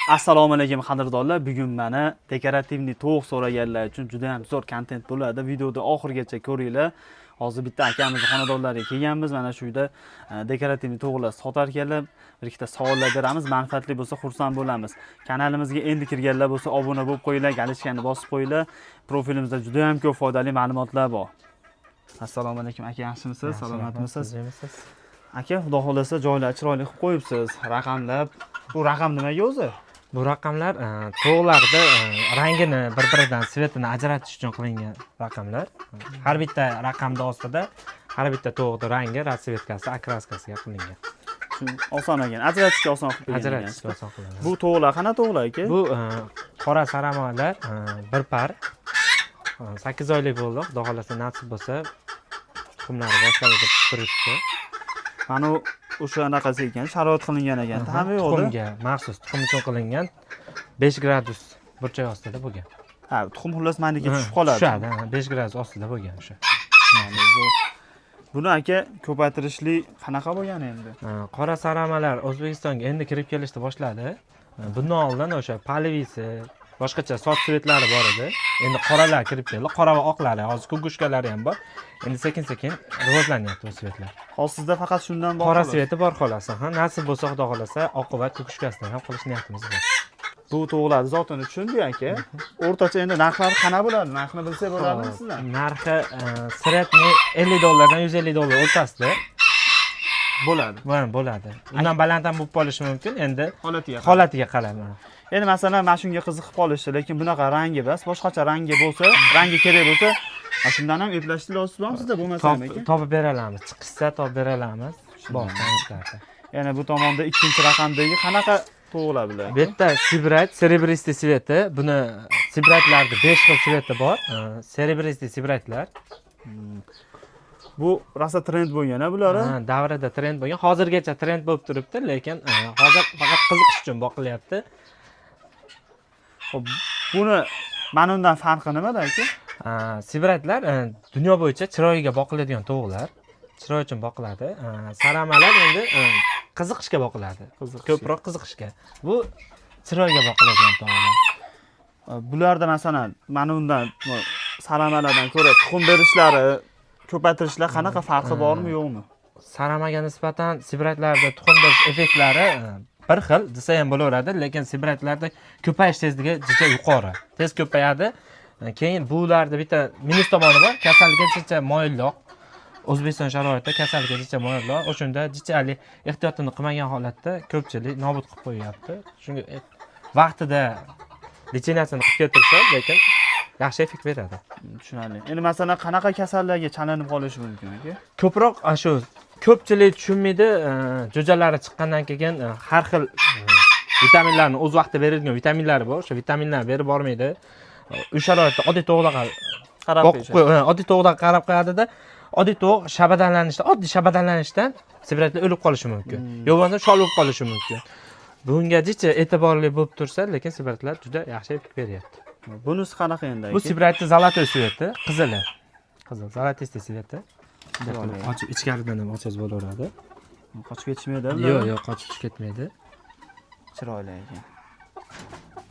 Assalomu alaykum qadrdonlar. Bugun mana dekorativniy tovuq so'raganlar uchun juda ham zo'r kontent bo'ladi. Videoda oxirigacha ko'ringlar. Hozir bitta akamizning xonadonlariga kelganmiz. Mana shu yerda dekorativniy tovuqlar sotar ekanlar. Bir ikkita savollar beramiz. Manfaatli bo'lsa xursand bo'lamiz. Kanalimizga endi kirganlar bo'lsa obuna bo'lib qo'yinglar, galishkani bosib qo'yinglar. Profilimizda juda ham ko'p foydali ma'lumotlar bor. Assalomu alaykum aka, yaxshimisiz? Salomatmisiz? Aka, xudo xolasa joylar chiroyli qilib qo'yibsiz. Raqamlar. Bu raqam nimaga o'zi? Bu raqamlar tovuqlarda rangini bir-biridan svetini ajratish uchun qilingan raqamlar. Har bitta raqamda ostida har bitta tovuqning rangi, ratsvetkasi, okraskasiga qilingan. Oson ekan. Ajratishga oson qilib qo'ygan. Ajratishga oson qilingan. Bu tovuqlar qanaqa tovuqlar aka? Bu qora saramolar bir par 8 oylik bo'ldi. Xudo xolasa nasib bo'lsa tuxumlari boshladi deb turibdi. Mana o'sha anaqasi ekan, sharoit qilingan ekan. Hamma yo'qda. Tuxumga maxsus tuxum uchun qilingan 5 gradus burchak ostida bo'lgan. Ha, tuxum xullas maniga tushib qoladi. Tushadi, 5 gradus ostida bo'lgan o'sha. Buni aka ko'paytirishli qanaqa bo'lgan endi? Qora saramalar O'zbekistonga endi kirib kelishni boshladi. Bundan oldin o'sha palvisi, boshqacha soch svetlari bor edi. Endi qoralar kirib keldi. Qora va oqlari, hozir kugushkalari ham bor. Endi sekin-sekin rivojlanyapti bu svetlar. Hozir sizda faqat shundan bor. Qora sveti bor xolasa, nasib bo'lsa Xudo xolasa oq va kugushkasidan ham qilish niyatimiz bor. Bu to'g'rilar zotini tushundik aka. O'rtacha endi narxlari qanaqa bo'ladi? Narxini bilsa bo'ladimi sizlar? Narxi sretni $50 dan $150 o'rtasida bo'ladi. Bo'ladi. Undan baland ham bo'lib qolishi mumkin. Endi holatiga qarab. Endi masalan, mana shunga qiziqib qolishdi, lekin bunaqa rangi emas, boshqacha rangi bo'lsa, rangi kerak bo'lsa, shundan ham eplashni iloji sizda bo'lmasa ham ekan. Topib beramiz. Chiqishsa topib beramiz. Bor, tanishlarga. Yana bu tomonda ikkinchi raqamdagi qanaqa to'g'rilar bilan? Bu yerda Sibrat, Serebristy sveti. Buni Sibratlarda 5 xil sveti bor. Serebristy Sibratlar. Bu rosa trend bo'lgan-a bular? Davrida trend bo'lgan. Hozirgacha trend bo'lib turibdi, lekin hozir faqat qiziqish uchun boqilyapti. Buni mana undan farqi nimada aka? Sibratlar dunyo bo'yicha chiroyiga boqiladigan tovuqlar. Chiroy uchun boqiladi. Saramalar endi qiziqishga boqiladi. Ko'proq qiziqishga. Bu chiroyga boqiladigan tovuqlar. Bularda masalan, mana undan saramalardan ko'ra tuxum berishlari, ko'paytirishlar qanaqa farqi bormi, yo'qmi? Saramaga nisbatan sibratlarda tuxum berish effektlari bir xil desa ham bo'laveradi, lekin sibratlarda ko'payish tezligi juda yuqori. Tez ko'payadi. Keyin bularda bitta minus tomoni bor, kasallikka jicha moyilroq. O'zbekiston sharoitida kasallikka jicha moyilroq. O'shunda jichalik ehtiyotini qilmagan holatda ko'pchilik nobud qilib qo'yapti. Shunga vaqtida litseniyasini qilib keltirsa, lekin yaxshi effekt beradi. Tushunarli. Endi masalan, qanaqa kasallarga chalinib qolishi mumkin aka? Ko'proq shu ko'pchilik tushunmaydi, jo'jalari chiqqandan keyin har xil vitaminlarni o'z vaqtida berilgan vitaminlari bor. O'sha vitaminlarni berib bormaydi. Uy sharoitida oddiy tovuqlarga qarab qo'yadi. Oddiy tovuqlarga qarab qo'yadi-da, oddiy tovuq oddiy shabadanlanishdan sibratlar o'lib qolishi mumkin. Yo'q bo'lmasa shol bo'lib qolishi mumkin. Bunga jicha e'tiborli bo'lib tursa, lekin sibratlar juda yaxshi effekt beryapti. Bunisi qanaqa endi aka? Bu sibratning zolotoy sveti, qizili. Qizil, zolotistый sveti. Ochib ichkaridan ham ochasiz bo'laveradi. Qochib ketishmaydi? Yo'q, qochib ketmaydi. Chiroyli ekan.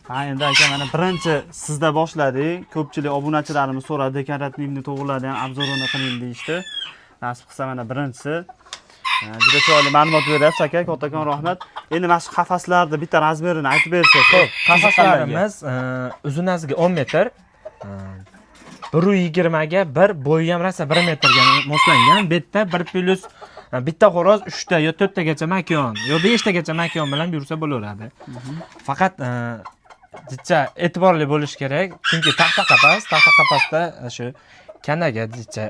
Ha, endi aka mana birinchi sizda boshladik. Ko'pchilik obunachilarimiz so'radi, dekorativniy to'g'rilarni ham obzorini qiling deyishdi. Nasib qilsa mana birinchisi. Juda chiroyli ma'lumot beryapsiz aka, kattakon rahmat. Endi mana shu qafaslarda bitta razmerini aytib bersangiz. Xo'p, qafaslarimiz uzunasiga 10 metr, 120 ga bir, bo'yi ham rosa 1 metrga moslangan. Bu yerda 1+ bitta xo'roz 3 ta yo 4 tagacha makon, yo 5 tagacha makon bilan yursa bo'laveradi. Faqat jicha e'tiborli bo'lish kerak, chunki taxta qafasda shu kanaga jicha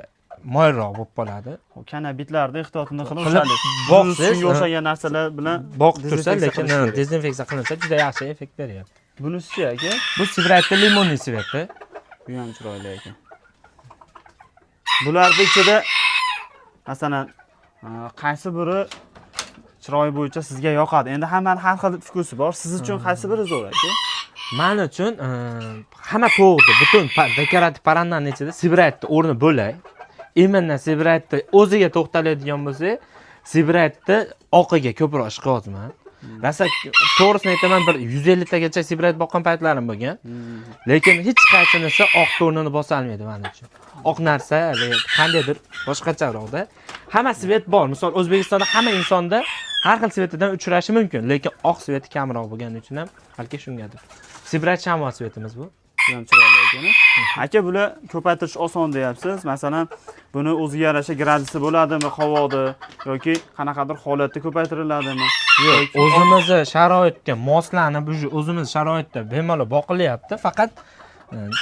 moyilroq bo'lib qoladi. Kana bitlarda ehtiyotini qilib boqsiz, shunga o'xshagan narsalar bilan boqib tursa, lekin dezinfeksiya qilinsa juda yaxshi effekt beryapti. Bunisi aka? Bu sibratning limonli sveti. Bu ham chiroyli ekan. Bularning ichida masalan qaysi biri chiroy bo'yicha sizga yoqadi? Endi hammaning har xil fikusi bor. Siz uchun qaysi biri zo'r aka? Men uchun hamma to'g'ri, butun dekorativ parrandaning ichida sibratning o'rni bo'lay. Imенно sibratni o'ziga to'xtaladigan bo'lsa, sibratni oqiga ko'proq ishqiyozman. Rosa to'g'risini aytaman, bir 150 tagacha sibrat boqqan paytlarim bo'lgan. Lekin hech qaysinisi oq tonini bosa olmaydi men uchun. Oq narsa, qandaydir boshqacharoqda. Hamma svet bor. Misol O'zbekistonda hamma insonda har xil svetidan uchrashi mumkin, lekin oq sveti kamroq bo'lgani uchun ham balki shungadir. Sibrat shamol svetimiz bu. Ham chiroyli ekan. Aka, bular ko'paytirish oson deyapsiz. Masalan, buni o'ziga yarasha gradusi bo'ladimi, havoda yoki qanaqadir holatda ko'paytiriladimi? Yo'q, o'zimizni sharoitga moslanib, o'zimiz sharoitda bemalol boqilyapti. Faqat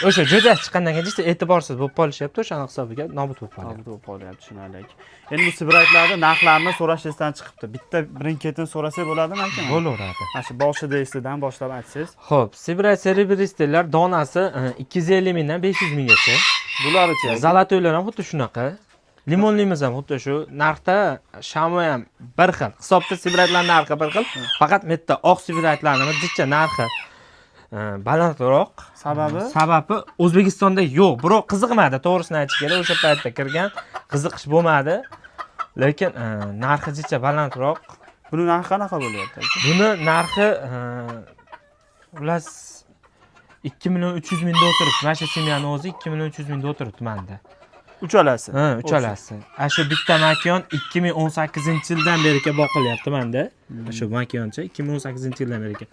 o'sha jo'ja chiqqandan keyin işte e'tiborsiz bo'lib qolishyapti, o'shaning hisobiga nobud bo'lib qolyapti. Nobud bo'lib qolyapti, tushunarli. Endi bu sibratlarni narxlarini so'rashingizdan chiqibdi. Bitta birin-ketin so'rasak bo'ladimi aka? Bo'laveradi. Mana shu boshida esidan boshlab aytsangiz. Xo'p, sibrat serебристыйлар donasi 250 mingdan 500 minggacha. Bularchi Zolatoylar ham xuddi shunaqa. Limonlimiz ham xuddi shu narxda, shamo ham bir xil. Hisobda sibratlar narxi bir xil. Faqat bu yerda oq sibratlarning jicha narxi balandroq. Sababi O'zbekistonda yo'q. Biroq qiziqmadi, to'g'risini aytish kerak. O'sha paytda kirgan, qiziqish bo'lmadi. Lekin narxi jicha balandroq. Buni narxi qanaqa bo'lyapti? Buni narxi ulas 2 million 300 mingda o'tiribdi. Mana shu semyani o'zi 2 million 300 mingda o'tiribdi menda. Uchalasi. Ha, uchalasi. Shu bitta makion 2018-yildan beri boqilyapti menda. Shu makioncha 2018-yildan beri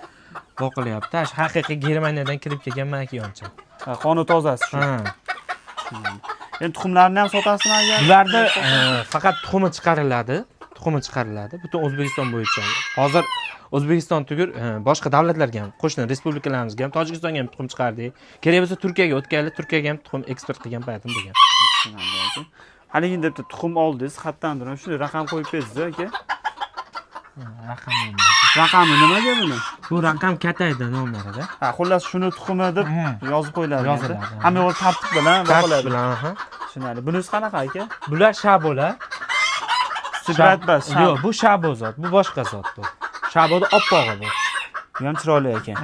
boqilyapti. Shu haqiqiy Germaniyadan kirib kelgan makioncha. Ha, qoni tozasi shu. Ha. Endi tuxumlarni ham sotasizmi agar? Bularda faqat tuxumi chiqariladi. Tuxumi chiqariladi butun O'zbekiston bo'yicha. Hozir O'zbekiston tugur boshqa davlatlarga ham, qo'shni respublikalarimizga ham, Tojikistonga ham tuxum chiqardik. Kerak bo'lsa Turkiyaga o'tkazdik, Turkiyaga ham tuxum eksport qilgan paytim bo'lgan. Haligi debdi tuxum oldingiz, xatdan turib shunday raqam qo'yib bersiz aka. Raqami nimaga buni? Bu raqam kataydi nomerida. Ha, xullas shuni tuxumi deb yozib qo'yiladi. Yoziladi. Hamma yo'l tartib bilan boqiladi. bilan, ha. Tushunarli. Bunisi qanaqa aka? Bular shabolar. Sibrat bas. Yo'q, bu shabo zot, bu boshqa zot bu. Shaboda oppog'i bu. Bu ham chiroyli ekan.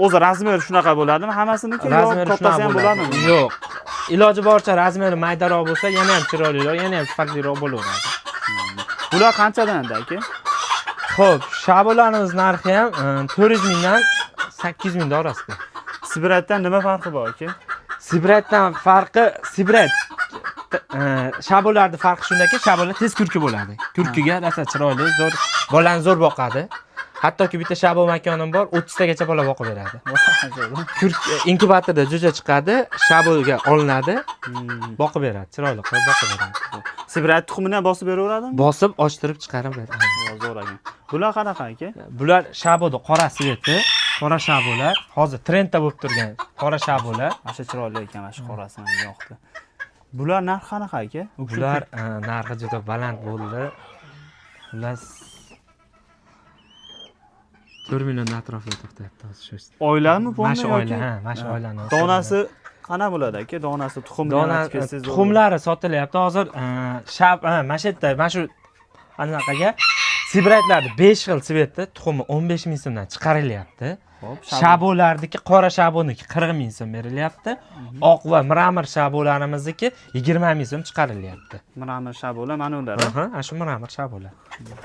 O'zi razmeri shunaqa bo'ladimi? Hammasiniki yo'q, to'xtasa ham bo'ladimi? Yo'q. Iloji boricha razmeri maydaroq bo'lsa, yana ham chiroyliroq, yana ham sifatliroq bo'laveradi. Bular qanchadan aka? Xo'p, shabolarimiz narxi ham 400 mingdan 800 ming orasida. Sibratdan nima farqi bor aka? Sibratdan farqi, sibrat shabolarning farqi shundaki, shabolar tez kurki bo'ladi. Kurkiga rosa chiroyli, zo'r, bolani zo'r boqadi. Hattoki bitta shabo makonim bor, 30 tagacha bola boqib beradi. Kurk inkubatorda jo'ja chiqadi, shaboga olinadi, boqib beradi, chiroyli qilib boqib beradi. Sibrat tuxumini ham bosib beraveradimi? Bosib, ochtirib chiqarib beradi. Zo'r ekan. Bular qanaqa aka? Bular shaboda qora sveti, qora shabolar, hozir trendda bo'lib turgan qora shabolar. Mana shu chiroyli ekan, mana shu qorasi menga yoqdi. Bular narxi qanaqa aka? Bular narxi juda baland bo'ldi. Ular 4 million atrofida to'xtayapti hozir shu. Oilami bu? Mana shu oila, ha, mana shu oilani. Donasi qana bo'ladi aka? Donasi tuxumlari tuxumlari sotilyapti hozir. Mana shu yerda, mana shu anaqaga sibratlarni 5 xil svetda tuxumi 15 ming so'mdan chiqarilyapti. Shabolardagi qora shaboniki 40 ming so'm berilyapti. Oq va mramor shabolarimizniki 20 ming so'm chiqarilyapti. Mramor shabolar mana ular. Ha, shu mramor shabolar.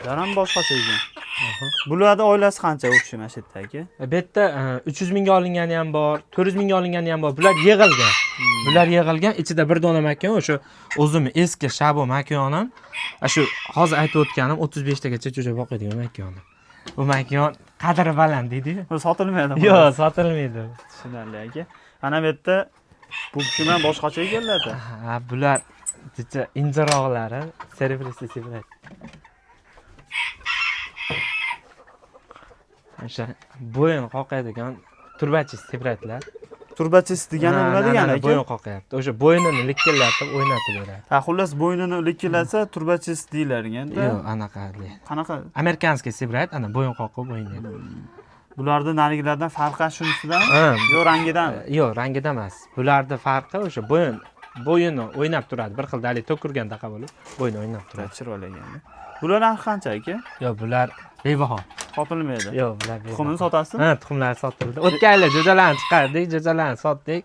Ular ham boshqacha ekan. Bularning oilasi qancha o'xshi mana shu yerda aka? Bu yerda 300 mingga olingani ham bor, 400 mingga olingani ham bor. Bular yig'ilgan. Bular yig'ilgan, ichida bir dona makon, o'sha o'zimning eski shabo makonim. Shu hozir aytib o'tganim 35 tagacha jo'ja boqadigan makonim. Bu makon qadri baland deydi-ku. Bu sotilmaydi. Yo'q, sotilmaydi. Tushunarli aka. Ana bu yerda bu ham boshqacha ekanlar-da. Ha, bular jicha injiroqlari, seribrisli sibrat. O'sha bo'yin qoqadigan turbachis sibratlar. Turbachis degani nima degani aka? Bo'yin qoqyapti. O'sha bo'ynini likillatib o'ynatib beradi. Ha, xullas bo'ynini likillatsa turbachis deyiladi ekan-da. Yo'q, anaqa. Qanaqa? Amerikanskiy sibrat, ana bo'yin qoqib o'ynaydi. Bularda narigilardan farqi shunisidan? Yo'q, rangidan. Yo'q, rangidan emas. Bularda farqi o'sha bo'yinni o'ynab turadi. Bir xil dali to'kurgandaqa bo'lib, bo'yinni o'ynab turadi. Chiroyli ekan. Bular narxi qancha aka? Yo'q, bular bebaho. Sotilmaydi. Yo'q, bular bebaho. Tuxumni sotasizmi? Ha, tuxumlar sotildi. O'tgan yil jo'jalarni chiqardik, jo'jalarni sotdik.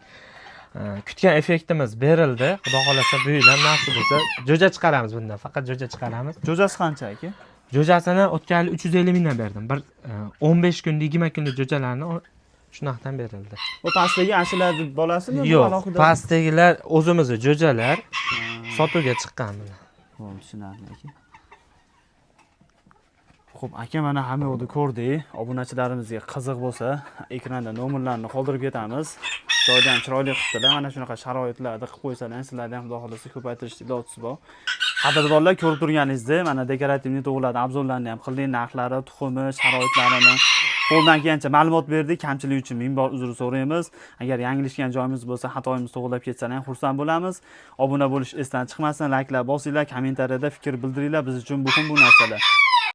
Kutgan effektimiz berildi. Xudo xolasa bu yil ham nasib bo'lsa jo'ja chiqaramiz bundan. Faqat jo'ja chiqaramiz. Jo'jasi qancha aka? Jo'jasini o'tgan yili 350 mingdan berdim. Bir 15 kun, 20 kunlik jo'jalarni shunaqdan berildi. O pastdagi ashularni bolasimi? Yo'q, pastdagilar o'zimizning jo'jalar sotuvga chiqqan bular. Xo'p, tushunarli aka. Xo'p, aka mana hamma yo'qni ko'rdik. Obunachilarimizga qiziq bo'lsa, ekranda nomerlarni qoldirib ketamiz. Joyda ham chiroyli qilibdilar. Mana shunaqa sharoitlarda qilib qo'ysalar, sizlarga ham xudo xohlasa ko'paytirish ilojisi bor. Qadrdonlar, ko'rib turganingizdek, mana dekorativniy to'g'rilarni obzorlarini ham qildik, narxlari, tuxumi, sharoitlarini qo'ldan kelgancha ma'lumot berdik. Kamchilik uchun ming bor uzr so'raymiz. Agar yanglishgan joyimiz bo'lsa, xatoyimiz to'g'rilab ketsa ham xursand bo'lamiz. Obuna bo'lish esdan chiqmasin, layklar bosinglar, kommentariyada fikr bildiringlar. Biz uchun muhim bu narsalar.